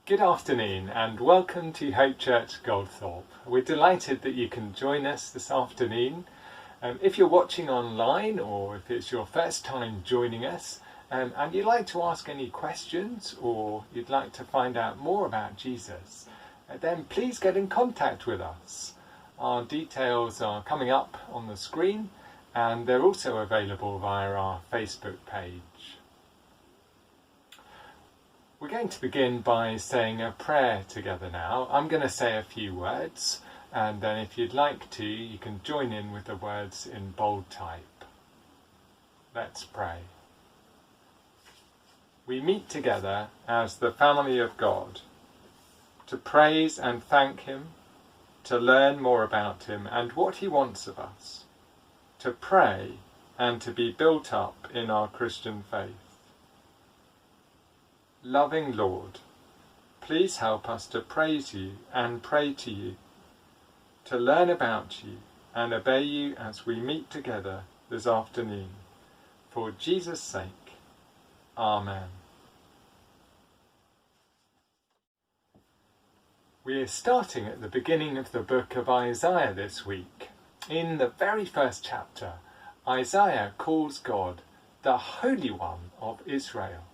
Good afternoon and welcome to Hope Church Goldthorpe. We're delighted that you can join us this afternoon. If you're watching online or if it's your first time joining us and you'd like to ask any questions or you'd like to find out more about Jesus, then please get in contact with us. Our details are coming up on the screen and they're also available via our Facebook page. We're going to begin by saying a prayer together now. I'm going to say a few words, and then if you'd like to, you can join in with the words in bold type. Let's pray. We meet together as the family of God to praise and thank Him, to learn more about Him and what He wants of us, to pray and to be built up in our Christian faith. Loving Lord, please help us to praise You and pray to You, to learn about You and obey You as we meet together this afternoon. For Jesus' sake, Amen. We are starting at the beginning of the book of Isaiah this week. In the very first chapter, Isaiah calls God the Holy One of Israel.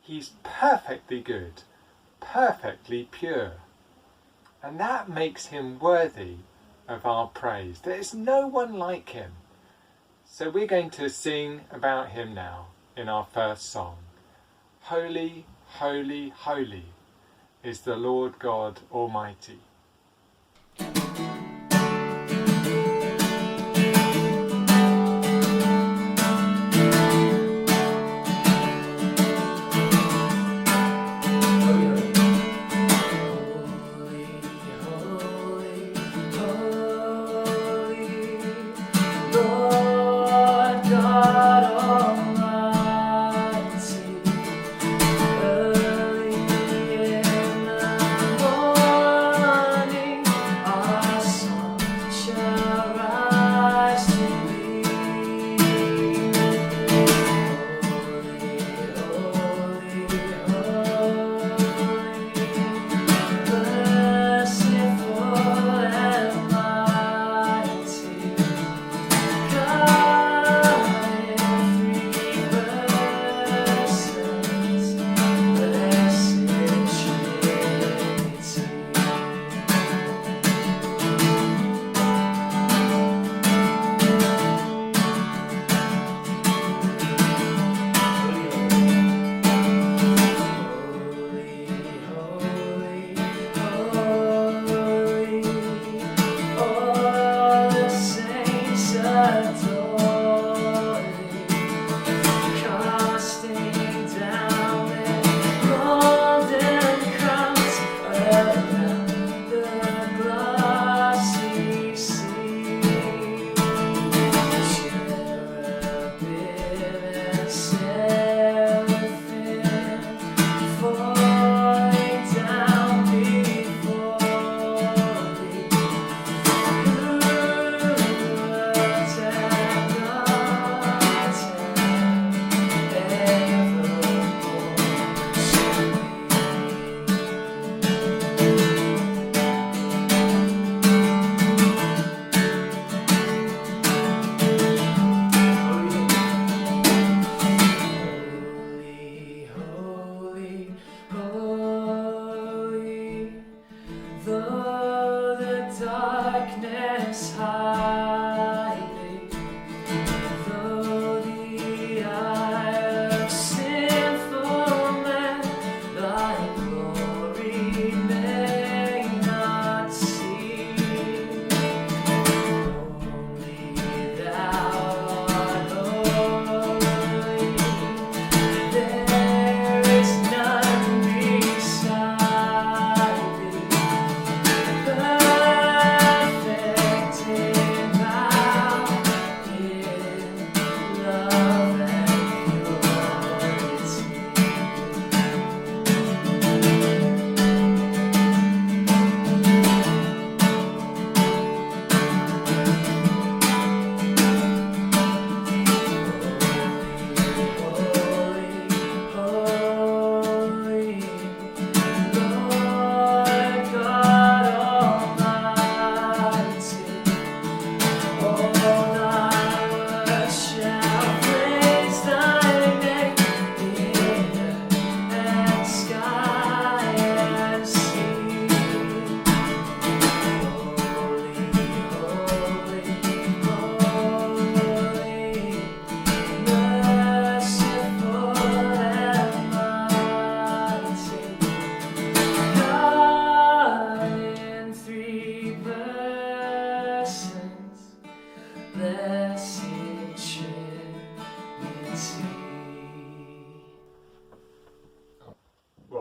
He's perfectly good, perfectly pure, and that makes Him worthy of our praise. There's no one like Him. So we're going to sing about Him now in our first song. Holy, holy, holy is the Lord God Almighty.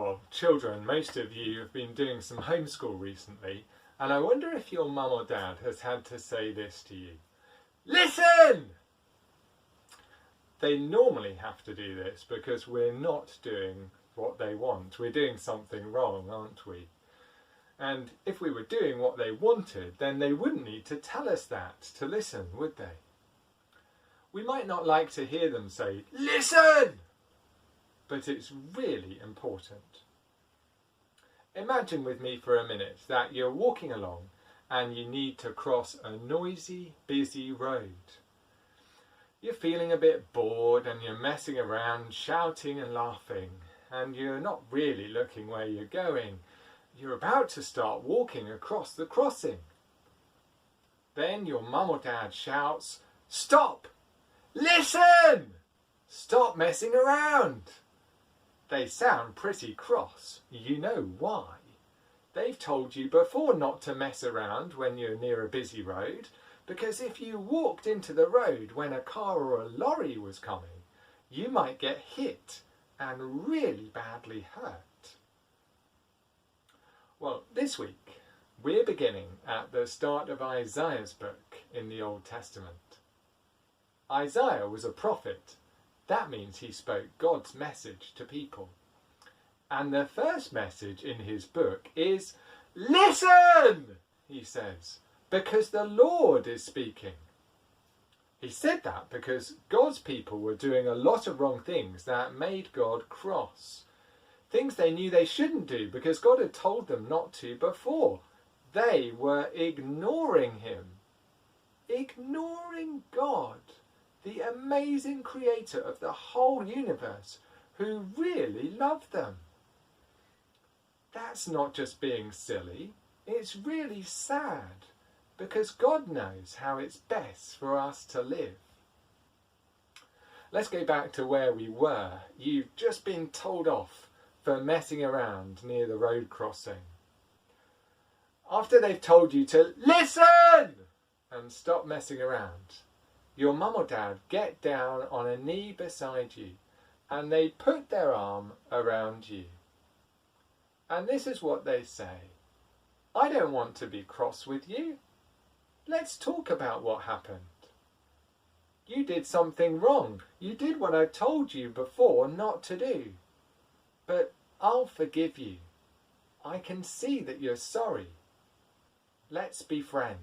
Well, children, most of you have been doing some homeschool recently, and I wonder if your mum or dad has had to say this to you. Listen! They normally have to do this because we're not doing what they want. We're doing something wrong, aren't we? And if we were doing what they wanted, then they wouldn't need to tell us that to listen, would they? We might not like to hear them say, listen! But it's really important. Imagine with me for a minute that you're walking along and you need to cross a noisy, busy road. You're feeling a bit bored and you're messing around, shouting and laughing, and you're not really looking where you're going. You're about to start walking across the crossing. Then your mum or dad shouts, stop! Listen! Stop messing around! They sound pretty cross. You know why. They've told you before not to mess around when you're near a busy road, because if you walked into the road when a car or a lorry was coming, you might get hit and really badly hurt. Well, this week we're beginning at the start of Isaiah's book in the Old Testament. Isaiah was a prophet. That means he spoke God's message to people. And the first message in his book is, listen, he says, because the Lord is speaking. He said that because God's people were doing a lot of wrong things that made God cross. Things they knew they shouldn't do because God had told them not to before. They were ignoring him. Ignoring God, the amazing creator of the whole universe, who really loved them. That's not just being silly, it's really sad, because God knows how it's best for us to live. Let's go back to where we were. You've just been told off for messing around near the road crossing. After they've told you to listen and stop messing around, your mum or dad get down on a knee beside you and they put their arm around you. And this is what they say. I don't want to be cross with you. Let's talk about what happened. You did something wrong. You did what I told you before not to do. But I'll forgive you. I can see that you're sorry. Let's be friends.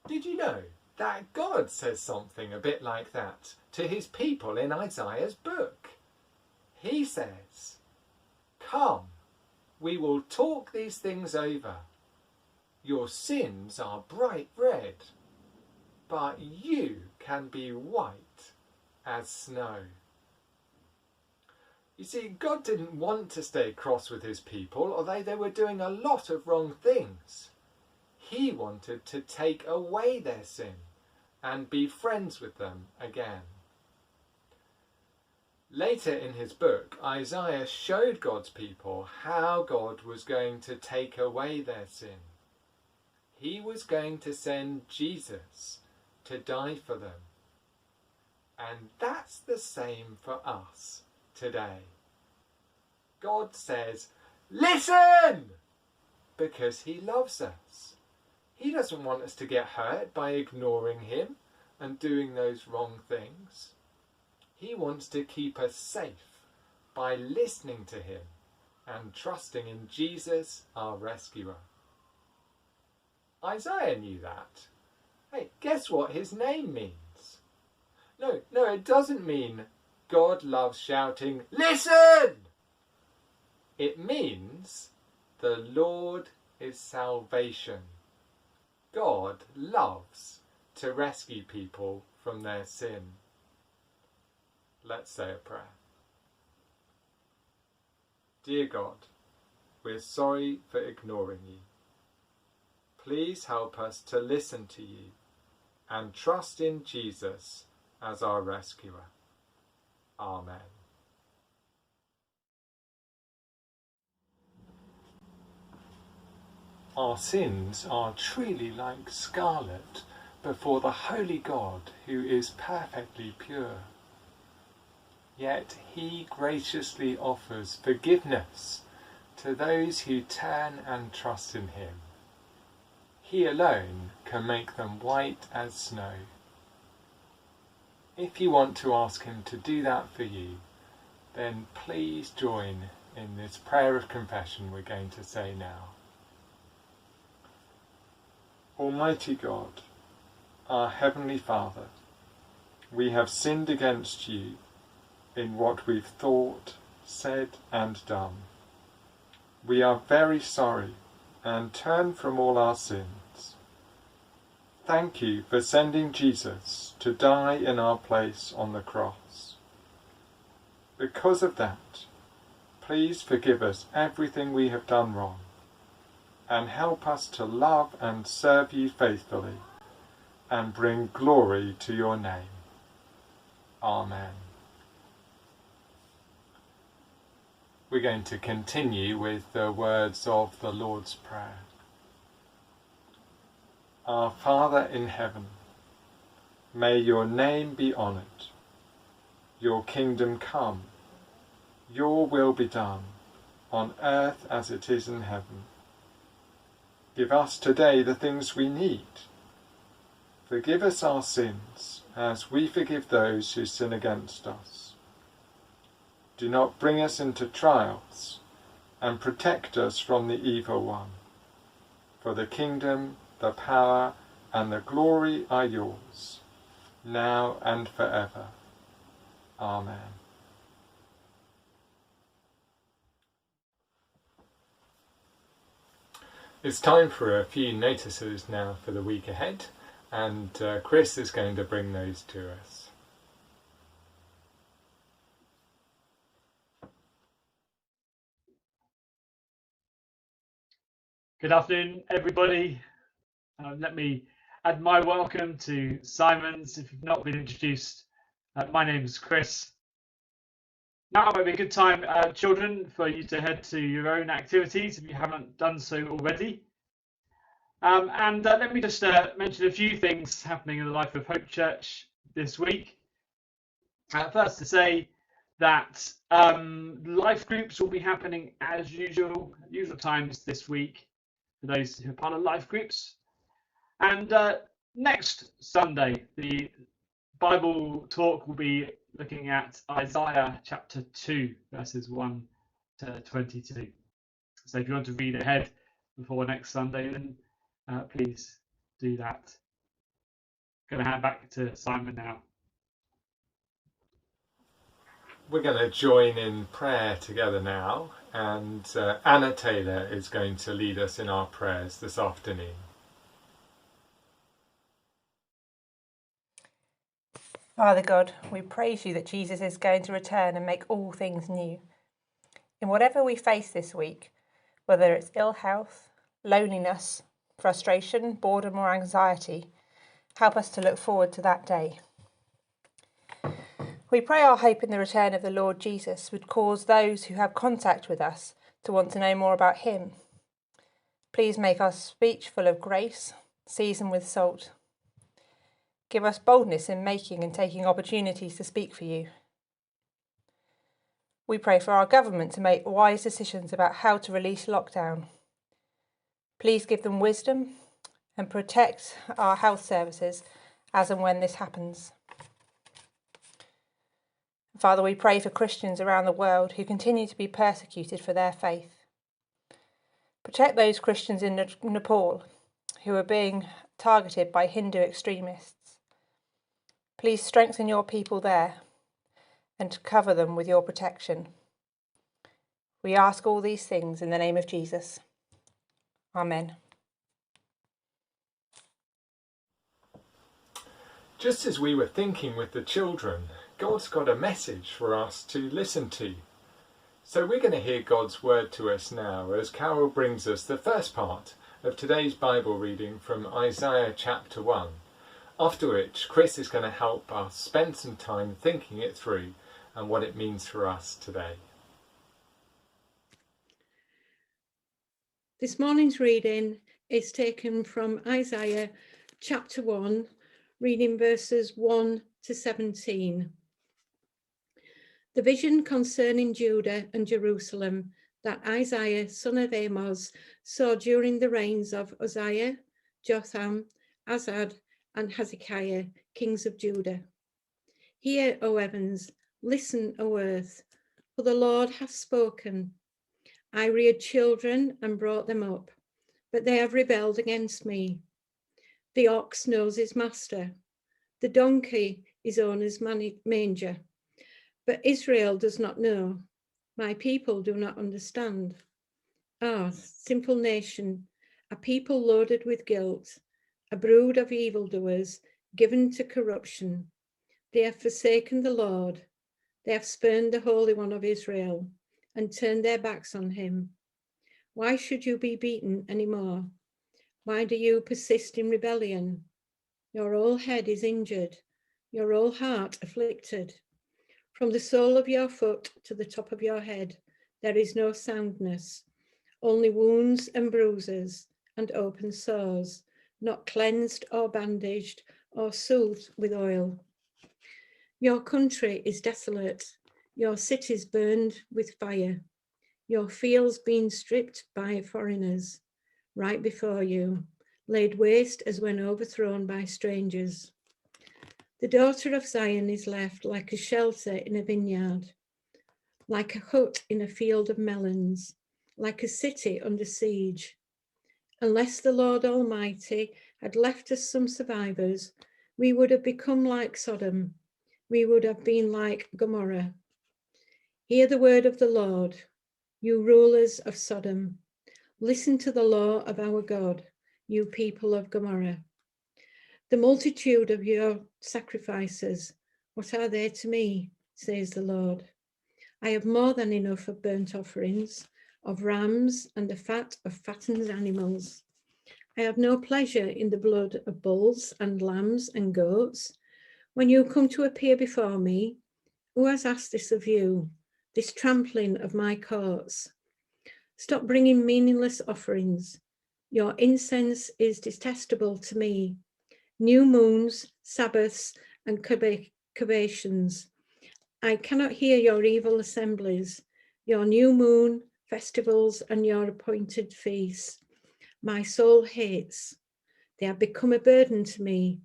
Did you know that God says something a bit like that to his people in Isaiah's book? He says, come, we will talk these things over. Your sins are bright red, but you can be white as snow. You see, God didn't want to stay cross with his people, although they were doing a lot of wrong things. He wanted to take away their sin and be friends with them again. Later in his book, Isaiah showed God's people how God was going to take away their sin. He was going to send Jesus to die for them. And that's the same for us today. God says, listen! Because he loves us. He doesn't want us to get hurt by ignoring him and doing those wrong things. He wants to keep us safe by listening to him and trusting in Jesus, our rescuer. Isaiah knew that. Hey, guess what his name means? No, it doesn't mean God loves shouting, listen! It means the Lord is salvation. God loves to rescue people from their sin. Let's say a prayer. Dear God, we're sorry for ignoring you. Please help us to listen to you and trust in Jesus as our rescuer. Amen. Our sins are truly like scarlet before the holy God who is perfectly pure. yet he graciously offers forgiveness to those who turn and trust in him. He alone can make them white as snow. If you want to ask him to do that for you, then please join in this prayer of confession we're going to say now. Almighty God, our Heavenly Father, we have sinned against you in what we've thought, said and done. We are very sorry and turn from all our sins. Thank you for sending Jesus to die in our place on the cross. Because of that, please forgive us everything we have done wrong and help us to love and serve you faithfully and bring glory to your name. Amen. We're going to continue with the words of the Lord's Prayer. Our Father in heaven, may your name be honoured, your kingdom come, your will be done, on earth as it is in heaven. Give us today the things we need. Forgive us our sins, as we forgive those who sin against us. Do not bring us into trials, and protect us from the evil one. For the kingdom, the power, and the glory are yours, now and forever. Amen. It's time for a few notices now for the week ahead, and Chris is going to bring those to us. Good afternoon, everybody. Let me add my welcome to Simon's. If you've not been introduced, my name is Chris. Now might be a good time, children, for you to head to your own activities if you haven't done so already. Let me just mention a few things happening in the life of Hope Church this week. First to say that life groups will be happening as usual times this week for those who are part of life groups. And next Sunday, the Bible talk will be looking at Isaiah chapter 2, verses 1 to 22. So if you want to read ahead before next Sunday, then please do that. I'm going to hand back to Simon now. We're going to join in prayer together now, and Anna Taylor is going to lead us in our prayers this afternoon. Father God, we praise you that Jesus is going to return and make all things new. In whatever we face this week, whether it's ill health, loneliness, frustration, boredom or anxiety, help us to look forward to that day. We pray our hope in the return of the Lord Jesus would cause those who have contact with us to want to know more about him. Please make our speech full of grace, seasoned with salt. Give us boldness in making and taking opportunities to speak for you. We pray for our government to make wise decisions about how to release lockdown. Please give them wisdom and protect our health services as and when this happens. Father, we pray for Christians around the world who continue to be persecuted for their faith. Protect those Christians in Nepal who are being targeted by Hindu extremists. Please strengthen your people there and cover them with your protection. We ask all these things in the name of Jesus. Amen. Just as we were thinking with the children, God's got a message for us to listen to. So we're going to hear God's word to us now as Carol brings us the first part of today's Bible reading from Isaiah chapter 1, after which Chris is going to help us spend some time thinking it through and what it means for us today. This morning's reading is taken from Isaiah chapter 1, reading verses 1 to 17. The vision concerning Judah and Jerusalem that Isaiah, son of Amos, saw during the reigns of Uzziah, Jotham, Azad, and Hezekiah, kings of Judah. Hear, O heavens, listen, O earth, for the Lord hath spoken. I reared children and brought them up, but they have rebelled against me. The ox knows his master, the donkey his owner's manger. But Israel does not know. My people do not understand. Ah, simple nation, a people loaded with guilt, a brood of evildoers given to corruption. They have forsaken the Lord. They have spurned the Holy One of Israel and turned their backs on him. Why should you be beaten anymore? Why do you persist in rebellion? Your whole head is injured, your whole heart afflicted. From the sole of your foot to the top of your head, there is no soundness, only wounds and bruises and open sores, not cleansed or bandaged or soothed with oil. Your country is desolate, your cities burned with fire, your fields being stripped by foreigners, right before you, laid waste as when overthrown by strangers. The daughter of Zion is left like a shelter in a vineyard, like a hut in a field of melons, like a city under siege. Unless the Lord Almighty had left us some survivors, we would have become like Sodom. We would have been like Gomorrah. Hear the word of the Lord, you rulers of Sodom. Listen to the law of our God, you people of Gomorrah. The multitude of your sacrifices, what are they to me, says the Lord? I have more than enough of burnt offerings, of rams and the fat of fattened animals. I have no pleasure in the blood of bulls and lambs and goats. When you come to appear before me, who has asked this of you, this trampling of my courts? Stop bringing meaningless offerings. Your incense is detestable to me. New moons, Sabbaths, and curvations. I cannot hear your evil assemblies, your new moon, festivals, and your appointed feasts. My soul hates. They have become a burden to me.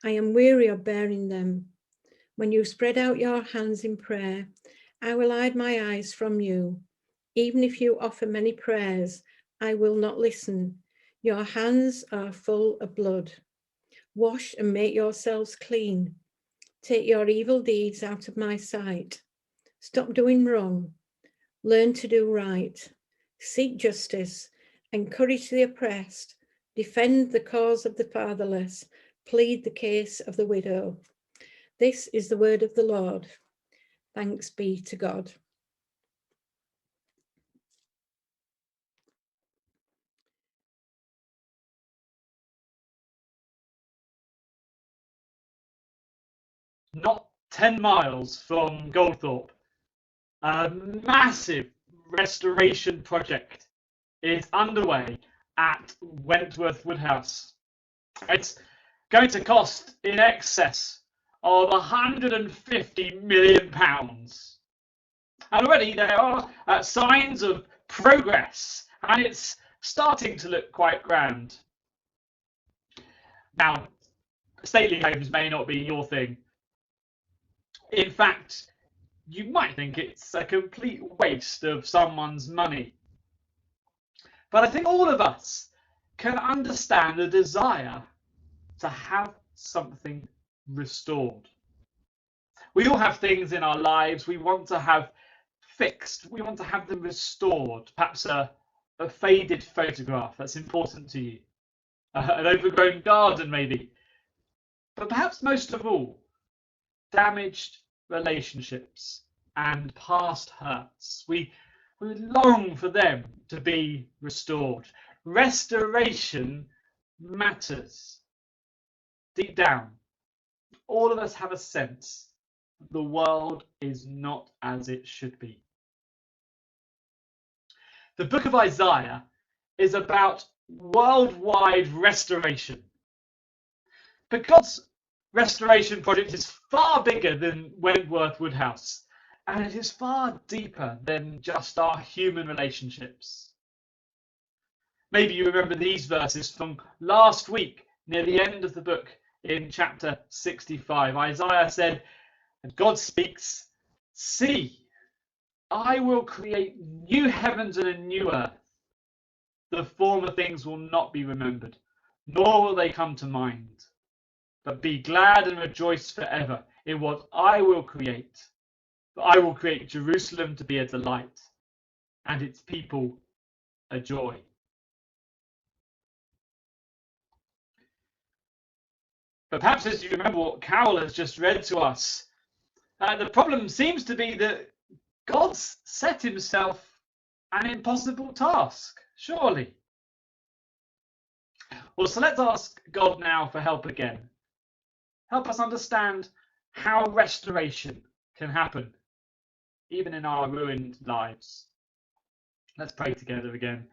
I am weary of bearing them. When you spread out your hands in prayer, I will hide my eyes from you. Even if you offer many prayers, I will not listen. Your hands are full of blood. Wash and make yourselves clean. Take your evil deeds out of my sight. Stop doing wrong. Learn to do right. Seek justice. Encourage the oppressed. Defend the cause of the fatherless. Plead the case of the widow. This is the word of the Lord. Thanks be to God. Not 10 miles from Goldthorpe, a massive restoration project is underway at Wentworth Woodhouse. It's going to cost in excess of £150 million. And already there are signs of progress, and it's starting to look quite grand. Now, stately homes may not be your thing. In fact, you might think it's a complete waste of someone's money. But I think all of us can understand the desire to have something restored. We all have things in our lives we want to have fixed. We want to have them restored. Perhaps a faded photograph that's important to you. An overgrown garden, maybe. But perhaps most of all, damaged relationships and past hurts. We long for them to be restored. Restoration matters. Deep down, all of us have a sense that the world is not as it should be. The book of Isaiah is about worldwide restoration. But God's restoration project is far bigger than Wentworth Woodhouse. And it is far deeper than just our human relationships. Maybe you remember these verses from last week, near the end of the book in chapter 65. Isaiah said, and God speaks, "See, I will create new heavens and a new earth. The former things will not be remembered, nor will they come to mind. But be glad and rejoice forever in what I will create. For I will create Jerusalem to be a delight, and its people a joy." But perhaps as you remember what Carol has just read to us, the problem seems to be that God's set himself an impossible task, surely. Well, so let's ask God now for help again. Help us understand how restoration can happen, even in our ruined lives. Let's pray together again.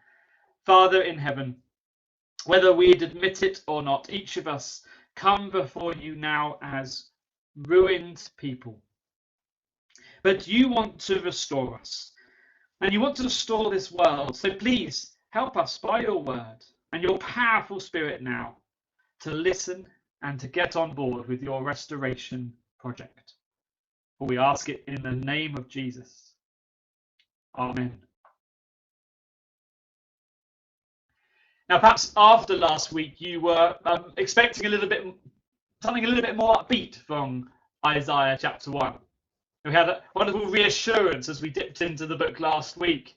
Father in heaven, whether we'd admit it or not, each of us come before you now as ruined people. But you want to restore us, and you want to restore this world. So please help us by your word and your powerful spirit now to listen and to get on board with your restoration project. For we ask it in the name of Jesus. Amen. Now, perhaps after last week, you were expecting something a little bit more upbeat from Isaiah chapter 1. We had a wonderful reassurance as we dipped into the book last week.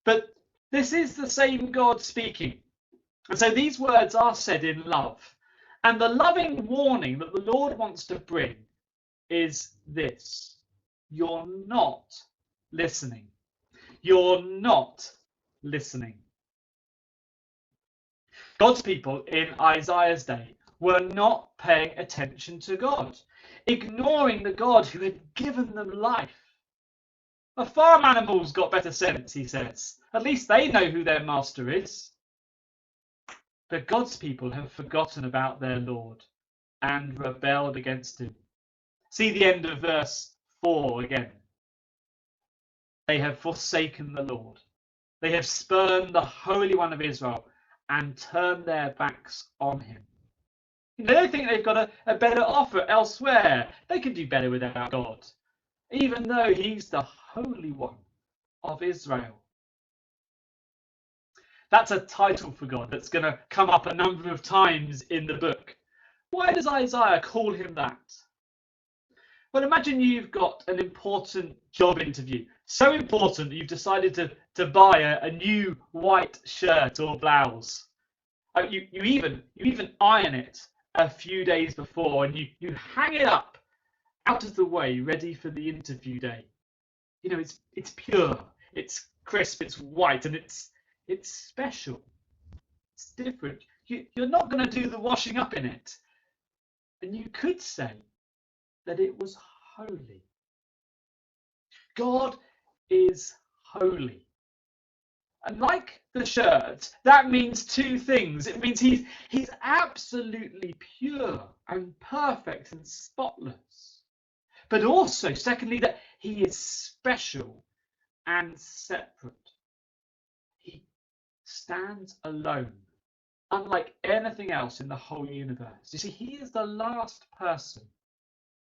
But this is the same God speaking. And so these words are said in love. And the loving warning that the Lord wants to bring is this: you're not listening. You're not listening. God's people in Isaiah's day were not paying attention to God, ignoring the God who had given them life. The farm animals got better sense, he says. At least they know who their master is. But God's people have forgotten about their Lord and rebelled against him. See the end of verse 4 again. They have forsaken the Lord. They have spurned the Holy One of Israel and turned their backs on him. They don't think they've got a better offer elsewhere. They can do better without God, even though he's the Holy One of Israel. That's a title for God that's going to come up a number of times in the book. Why does Isaiah call him that? Well, imagine you've got an important job interview. So important that you've decided to buy a new white shirt or blouse. You even iron it a few days before, and you hang it up out of the way, ready for the interview day. You know, it's pure, it's crisp, it's white, and it's special. It's different. You're not going to do the washing up in it. And you could say that it was holy. God is holy. And like the shirt, that means two things. It means he's absolutely pure and perfect and spotless. But also, secondly, that he is special and separate. He stands alone, unlike anything else in the whole universe. You see, he is the last person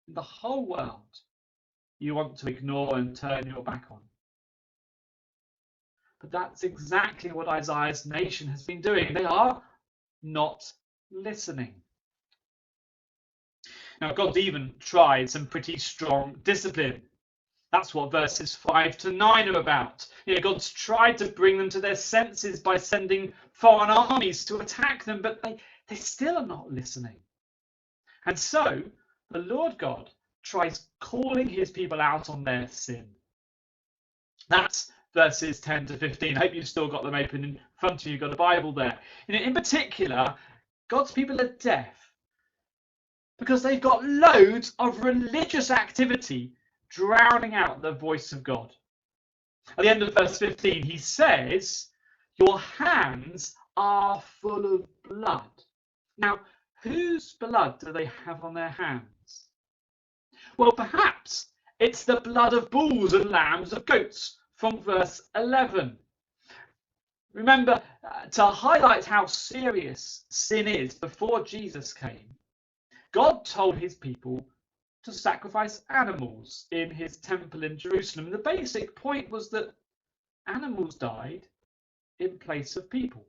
in the whole world you want to ignore and turn your back on. But that's exactly what Isaiah's nation has been doing. They are not listening. Now, God's even tried some pretty strong discipline. That's what verses 5 to 9 are about. You know, God's tried to bring them to their senses by sending foreign armies to attack them, but they still are not listening. And so, the Lord God tries calling his people out on their sin. That's verses 10 to 15. I hope you've still got them open in front of you. You've got a Bible there. In particular, God's people are deaf because they've got loads of religious activity drowning out the voice of God. At the end of verse 15, he says, "Your hands are full of blood." Now, whose blood do they have on their hands? Well, perhaps It's the blood of bulls and lambs of goats from verse 11. Remember, to highlight how serious sin is, before Jesus came, God told his people to sacrifice animals in his temple in Jerusalem. And the basic point was that animals died in place of people.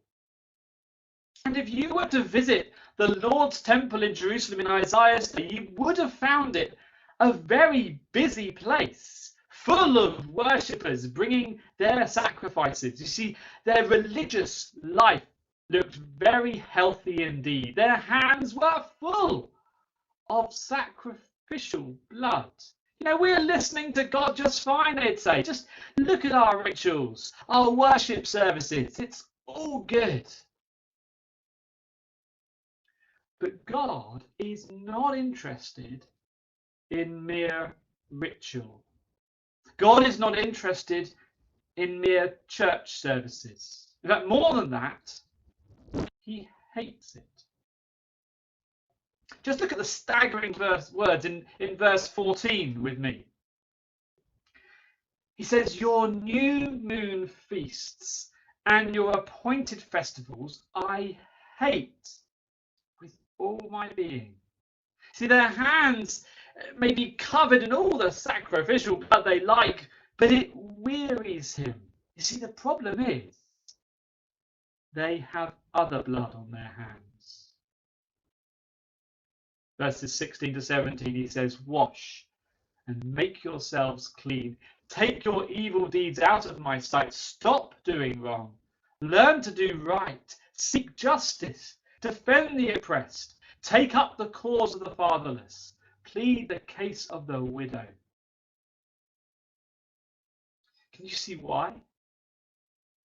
And if you were to visit the Lord's temple in Jerusalem in Isaiah's day, you would have found it a very busy place, full of worshippers bringing their sacrifices. You see, their religious life looked very healthy indeed. Their hands were full of sacrificial blood. You know, we're listening to God just fine, they'd say. Just look at our rituals, our worship services. It's all good. But God is not interested in mere ritual. God is not interested in mere church services. In fact, more than that, he hates it. Just look at the staggering words in verse 14 with me. He says, your new moon feasts and your appointed festivals I hate with all my being. See, their hands may be covered in all the sacrificial blood they like, but it wearies him. You see, the problem is they have other blood on their hands. Verses 16 to 17, he says, wash and make yourselves clean. Take your evil deeds out of my sight. Stop doing wrong. Learn to do right. Seek justice. Defend the oppressed. Take up the cause of the fatherless. Plead the case of the widow. Can you see why?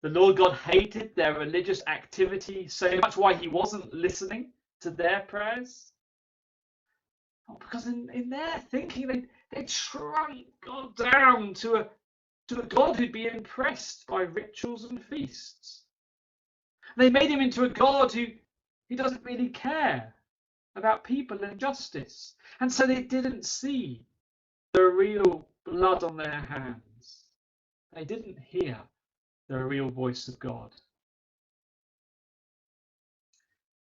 The Lord God hated their religious activity so much, why he wasn't listening to their prayers? Oh, because in their thinking, they shrunk God down to a God who'd be impressed by rituals and feasts. They made him into a God who doesn't really care about people and justice. And so they didn't see the real blood on their hands. They didn't hear the real voice of God.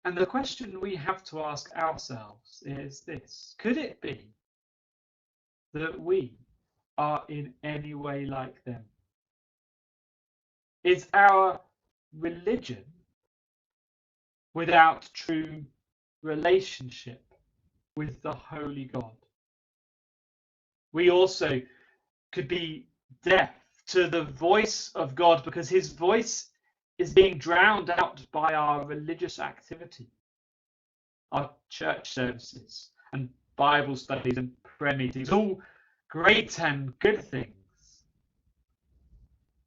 And the question we have to ask ourselves is this: could it be that we are in any way like them? Is our religion without true relationship with the Holy God? We also could be deaf to the voice of God because his voice is being drowned out by our religious activity, our church services and Bible studies and prayer meetings, all great and good things,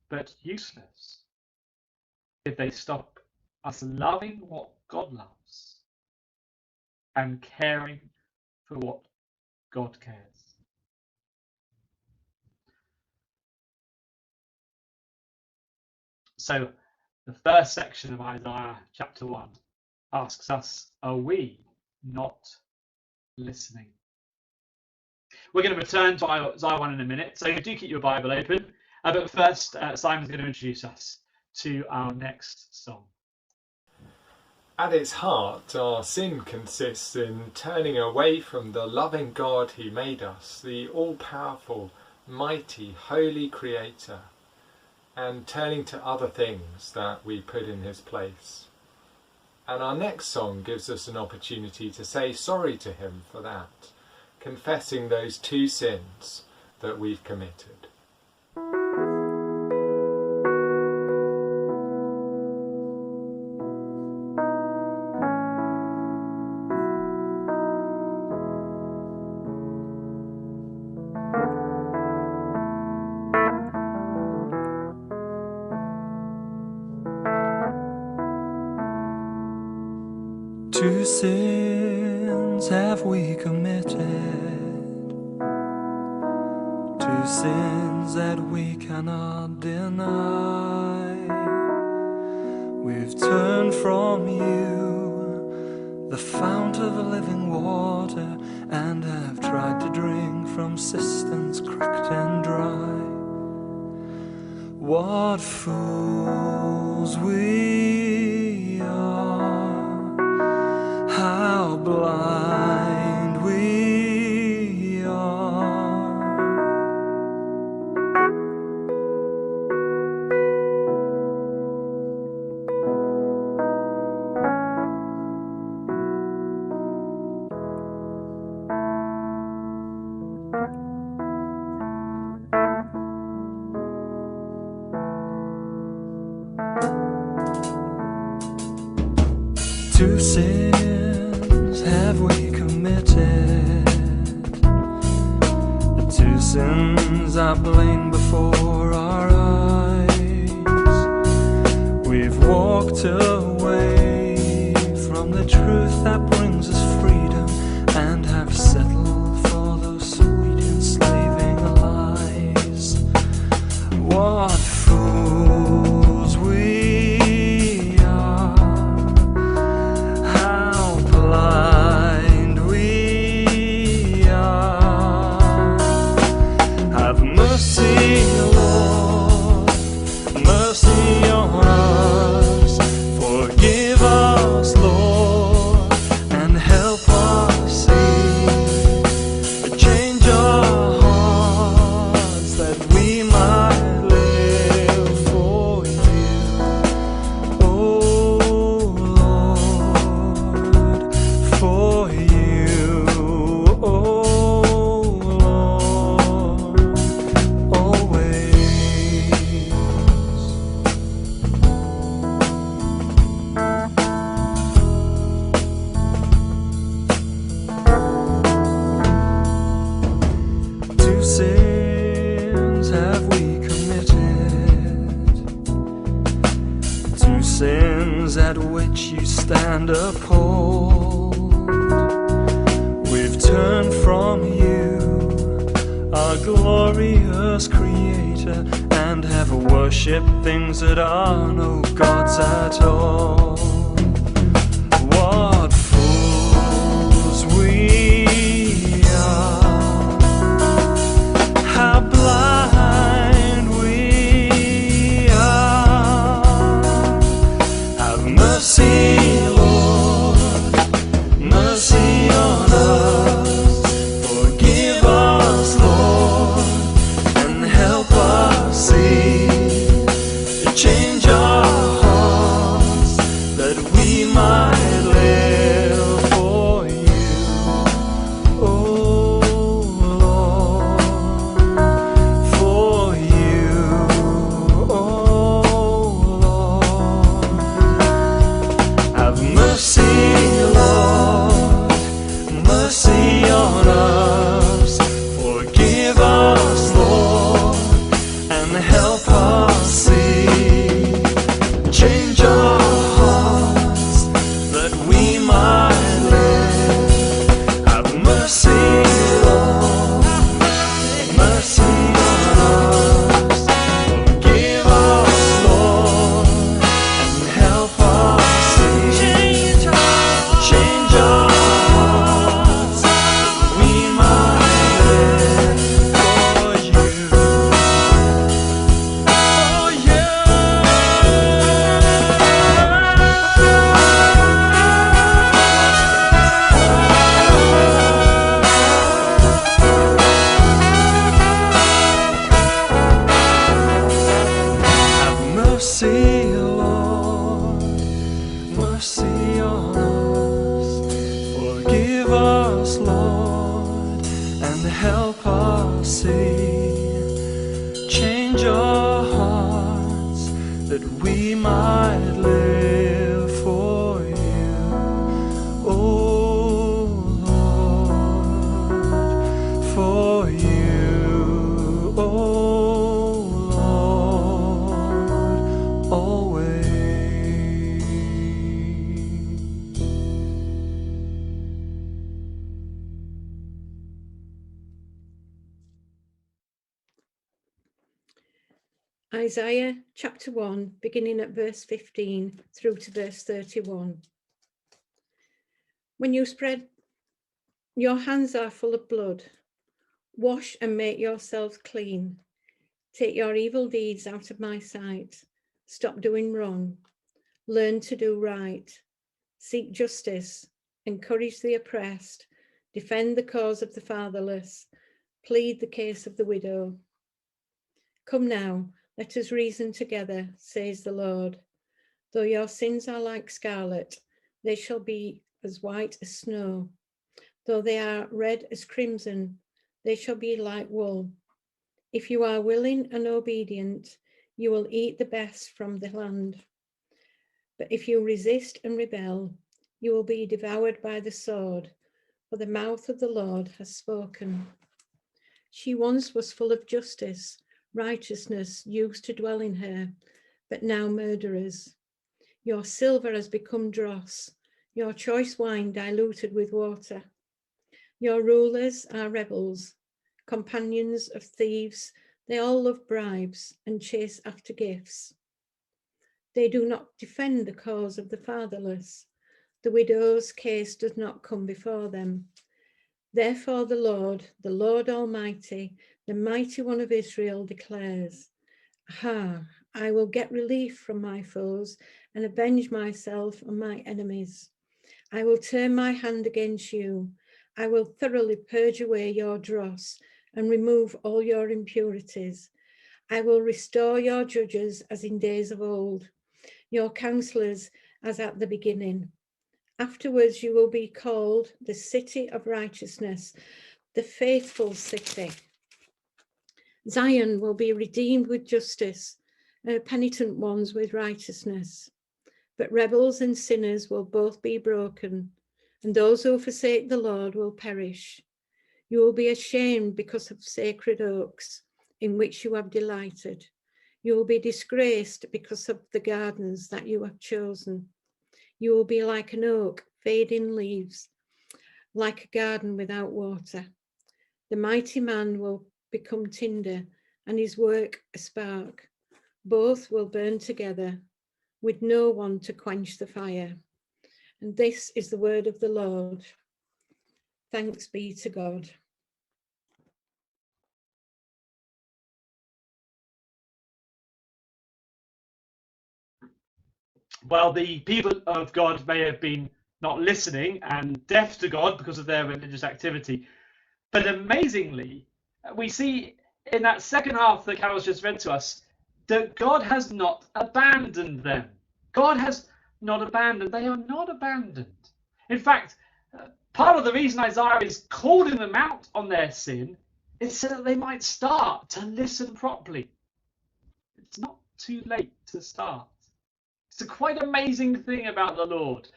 but useless if they stop us loving what God loves and caring for what God cares. So the first section of Isaiah chapter 1 asks us, are we not listening? We're going to return to Isaiah 1 in a minute, so do keep your Bible open. But first, Simon's going to introduce us to our next song. At its heart, our sin consists in turning away from the loving God who made us, the all-powerful, mighty, holy Creator, and turning to other things that we put in his place. And our next song gives us an opportunity to say sorry to him for that, confessing those two sins that we've committed. Two sins have we committed, two sins that we cannot deny. We've turned from you the fount of living water, and have tried to drink from cisterns cracked and dry. What fools we are, how blind we are. Two sins have we committed, the two sins are plain before our eyes. We've walked away from the truth that brings us freedom, and have settled for those sweet enslaving lies. What fools we are, how blind we are. Have mercy, Lord, mercy on us. Forgive us, Lord, and help us see. Change our hearts that we might live for you. Oh Lord, for you. Oh Lord, always. Two sins have we committed, two sins at which you stand appalled. We've turned from you, our glorious Creator, and have worshipped things that are no gods at all. What fools we are, how blind we are. Have mercy, Lord, mercy on us. Forgive us, Lord, and help us see. Change our hearts that we might live for you. Oh Lord, for you. Oh Lord, have mercy, Lord, mercy on us. Forgive us, Lord, and help us see. Change our hearts that we might live. Have mercy, Lord, mercy on us. Forgive us, Lord, and help us see. Change our hearts that we might live for you. Oh yeah. Have mercy, Lord, mercy on us. Forgive us, Lord, and help us see. Change our hearts that we might live for you. Oh Lord, for you. Oh Lord, always. Isaiah chapter 1, beginning at verse 15 through to verse 31. When you spread, your hands are full of blood. Wash and make yourselves clean. Take your evil deeds out of my sight. Stop doing wrong. Learn to do right. Seek justice. Encourage the oppressed. Defend the cause of the fatherless. Plead the case of the widow. Come now, let us reason together, says the Lord. Though your sins are like scarlet, they shall be as white as snow. Though they are red as crimson, they shall be like wool. If you are willing and obedient, you will eat the best from the land. But if you resist and rebel, you will be devoured by the sword, for the mouth of the Lord has spoken. She once was full of justice, righteousness used to dwell in her, but now murderers. Your silver has become dross, your choice wine diluted with water. Your rulers are rebels, companions of thieves. They all love bribes and chase after gifts. They do not defend the cause of the fatherless. The widow's case does not come before them. Therefore the Lord Almighty, the mighty one of Israel declares, I will get relief from my foes and avenge myself on my enemies. I will turn my hand against you. I will thoroughly purge away your dross and remove all your impurities. I will restore your judges as in days of old, your counselors as at the beginning. Afterwards you will be called the city of righteousness, the faithful city. Zion will be redeemed with justice, penitent ones with righteousness. But rebels and sinners will both be broken, and those who forsake the Lord will perish. You will be ashamed because of sacred oaks in which you have delighted. You will be disgraced because of the gardens that you have chosen. You will be like an oak, fading leaves, like a garden without water. The mighty man will become tinder, and his work a spark. Both will burn together, with no one to quench the fire. And this is the word of the Lord. Thanks be to God. Well, the people of God may have been not listening and deaf to God because of their religious activity, but amazingly, we see in that second half that Carol's just read to us that God has not abandoned them. God has not abandoned. They are not abandoned. In fact, part of the reason Isaiah is calling them out on their sin is so that they might start to listen properly. It's not too late to start. It's a quite amazing thing about the Lord.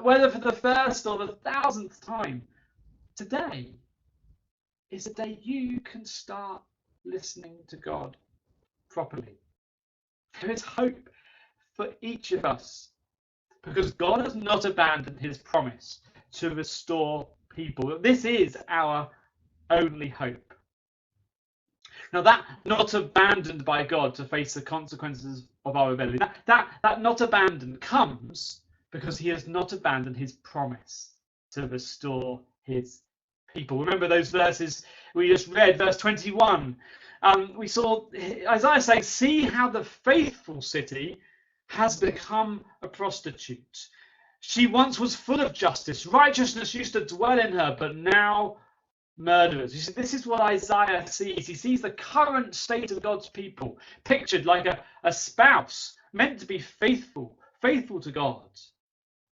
Whether for the first or the 1000th time, today is the day you can start listening to God properly. There is hope for each of us because God has not abandoned his promise to restore people. This is our only hope. Now, that not abandoned by God to face the consequences of our rebellion, that not abandoned comes because he has not abandoned his promise to restore his people. Remember those verses we just read, verse 21. We saw Isaiah saying, see how the faithful city has become a prostitute. She once was full of justice. Righteousness used to dwell in her, but now murderers. You see, this is what Isaiah sees. He sees the current state of God's people, pictured like a spouse meant to be faithful to God.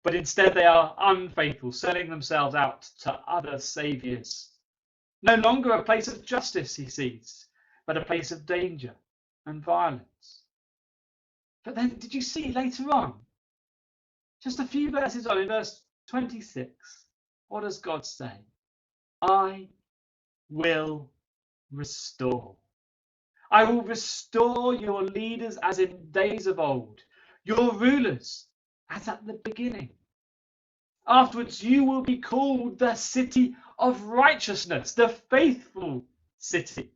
But instead they are unfaithful, selling themselves out to other saviors. No longer a place of justice, he sees, but a place of danger and violence. But then, did you see later on, just a few verses on, in verse 26, what does God say? I will restore. I will restore your leaders as in days of old, your rulers as at the beginning. Afterwards, you will be called the city of righteousness, the faithful city.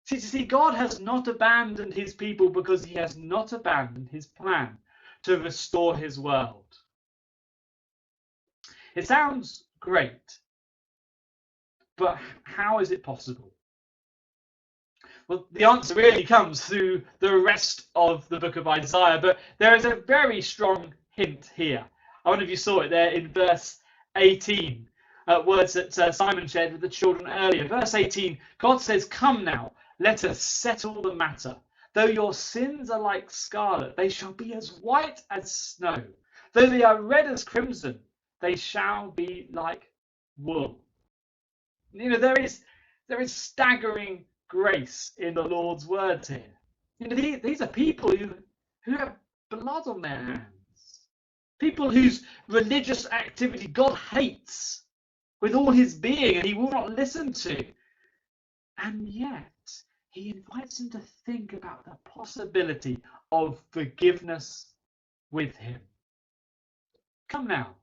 See, God has not abandoned his people because he has not abandoned his plan to restore his world. It sounds great, but how is it possible? Well, the answer really comes through the rest of the book of Isaiah, but there is a very strong hint here. I wonder if you saw it there in verse 18, words that Simon shared with the children earlier. Verse 18, God says, "Come now, let us settle the matter. Though your sins are like scarlet, they shall be as white as snow. Though they are red as crimson, they shall be like wool." You know, there is staggering grace in the Lord's words here. You know, these are people who have blood on their hands. People whose religious activity God hates with all his being and he will not listen to. And yet, he invites them to think about the possibility of forgiveness with him. Come now,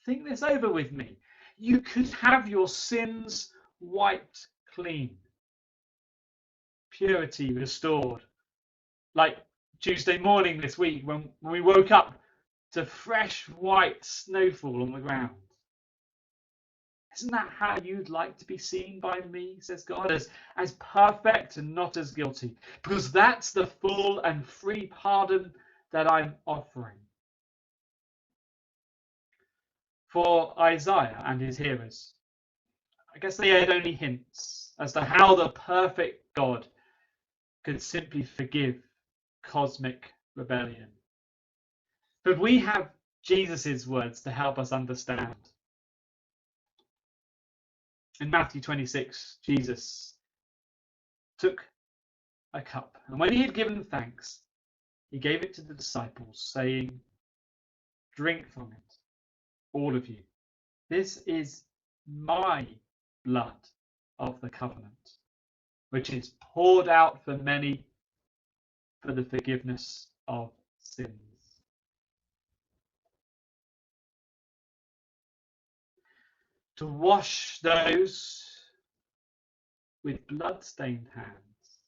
think this over with me. You could have your sins wiped clean, purity restored, like Tuesday morning this week when we woke up to fresh white snowfall on the ground. Isn't that how you'd like to be seen by me, says God, as perfect and not as guilty? Because that's the full and free pardon that I'm offering. For Isaiah and his hearers, I guess they had only hints as to how the perfect God could simply forgive cosmic rebellion. But we have Jesus' words to help us understand. In Matthew 26, Jesus took a cup, and when he had given thanks, he gave it to the disciples, saying, "Drink from it, all of you. This is my blood of the covenant, which is poured out for many for the forgiveness of sins." To wash those with blood-stained hands,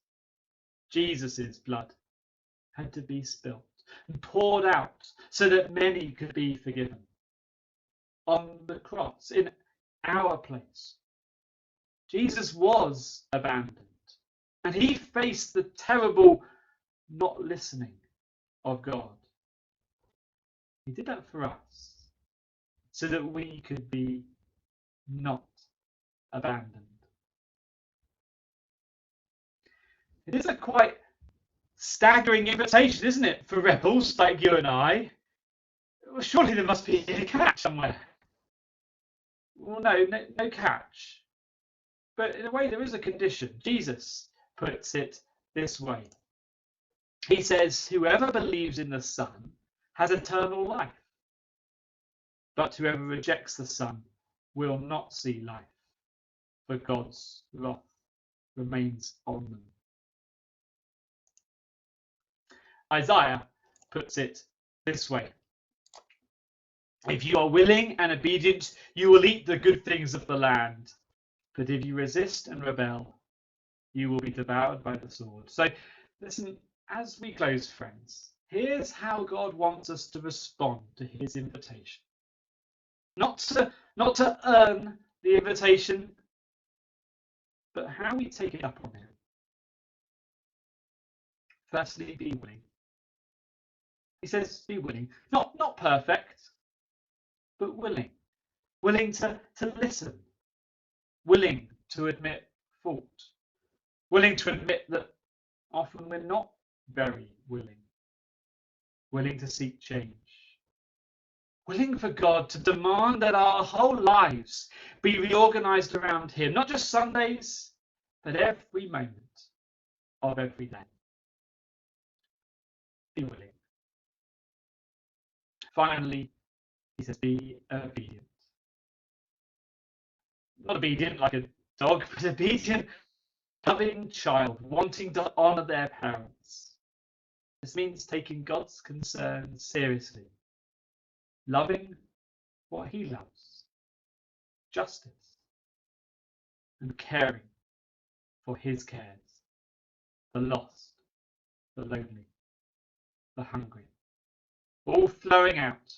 Jesus' blood had to be spilt and poured out so that many could be forgiven. On the cross, in our place, Jesus was abandoned, and he faced the terrible not listening of God. He did that for us so that we could be not abandoned. It is a quite staggering invitation, isn't it, for rebels like you and I? Well, surely there must be a catch somewhere. Well, no catch. But in a way, there is a condition. Jesus puts it this way. He says, "Whoever believes in the Son has eternal life, but whoever rejects the Son will not see life, for God's wrath remains on them." Isaiah puts it this way. "If you are willing and obedient, you will eat the good things of the land. But if you resist and rebel, you will be devoured by the sword." So listen, as we close, friends, here's how God wants us to respond to his invitation. Not to earn the invitation, but how we take it up on him. Firstly, be willing. He says, be willing. Not perfect, but willing. Willing to listen. Willing to admit fault. Willing to admit that often we're not very willing. Willing to seek change. Willing for God to demand that our whole lives be reorganized around him. Not just Sundays, but every moment of every day. Be willing. Finally, he says, be obedient. Not obedient like a dog, but obedient, loving child, wanting to honour their parents. This means taking God's concerns seriously, loving what he loves, justice, and caring for his cares, the lost, the lonely, the hungry, all flowing out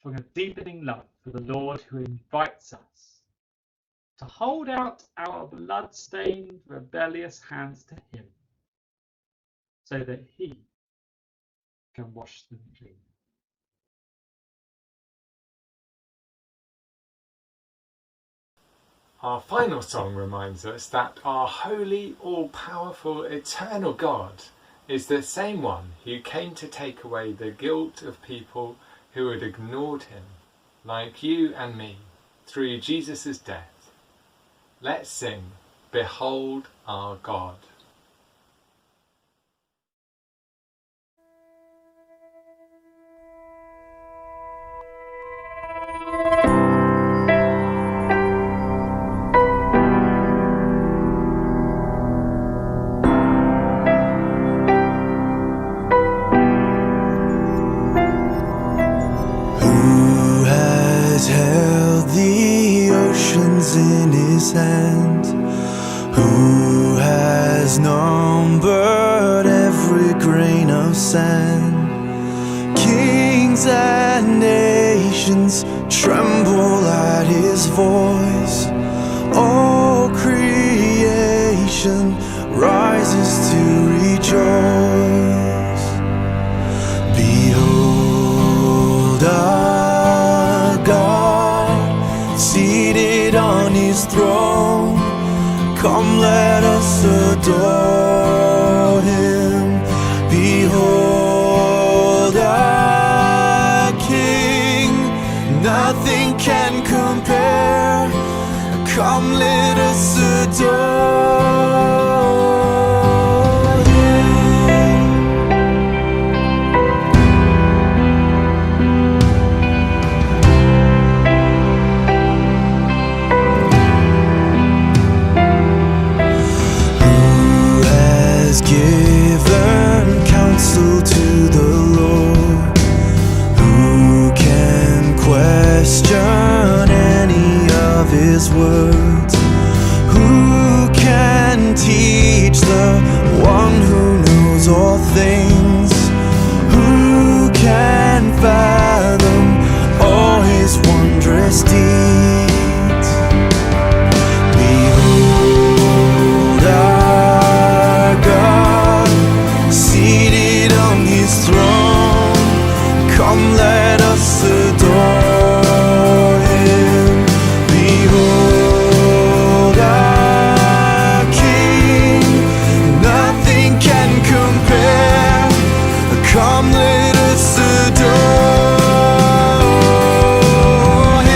from a deepening love for the Lord who invites us to hold out our blood-stained, rebellious hands to him so that he can wash them clean. Our final song reminds us that our holy, all-powerful, eternal God is the same one who came to take away the guilt of people who had ignored him, like you and me, through Jesus' death. Let's sing, Behold Our God. In his hand, who has numbered every grain of sand. Kings and nations tremble at his voice. All creation rises to rejoice. Behold our God, seated on his throne. Come, let us adore him. Behold our King, nothing can compare. Come, let us adore given counsel to the Lord. Who can question any of his words? Who can teach the one who knows all things? Who can fathom all his wondrous deeds? Behold our God, seated on his throne. Come, let us adore him. Behold our King, nothing can compare. Come, let us adore him.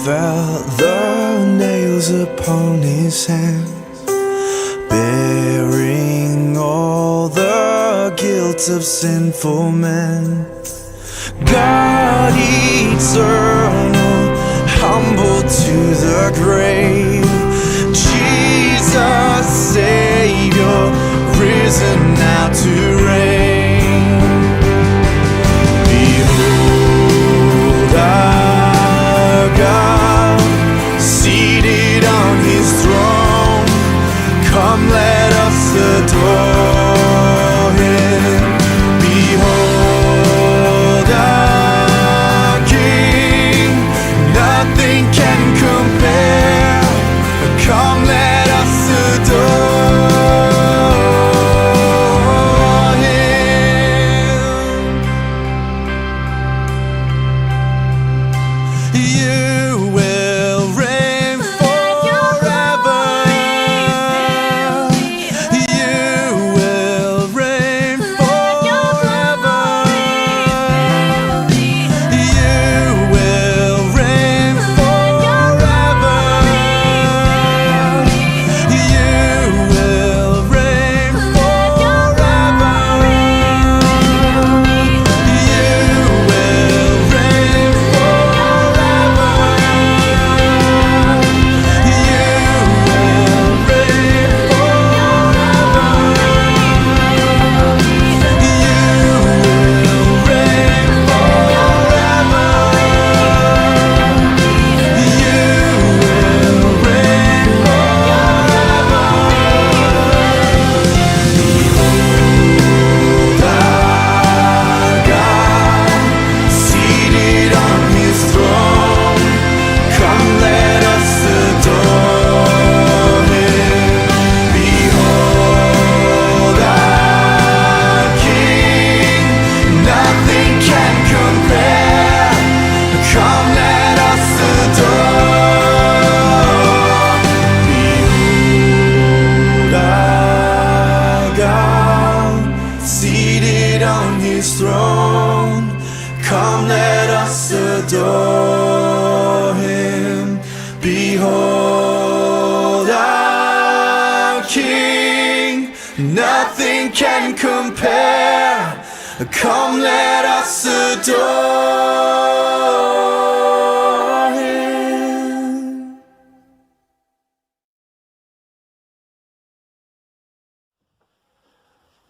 Felt the nails upon his hands, bearing all the guilt of sinful men. God eternal, humble to the grave. Jesus Savior, risen now to reign. Behold our God, seated on his throne. Come, let us adore him. Behold our King, nothing can compare. Come, let us adore his throne. Come, let us adore him. Behold our King, nothing can compare. Come, let us adore him.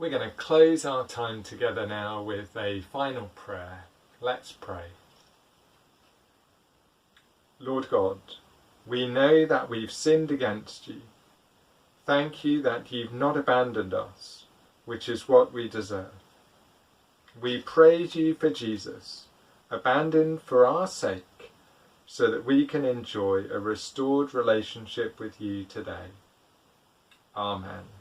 We're going to close our time together now with a final prayer. Let's pray. Lord God, we know that we've sinned against you. Thank you that you've not abandoned us, which is what we deserve. We praise you for Jesus, abandoned for our sake, so that we can enjoy a restored relationship with you today. Amen.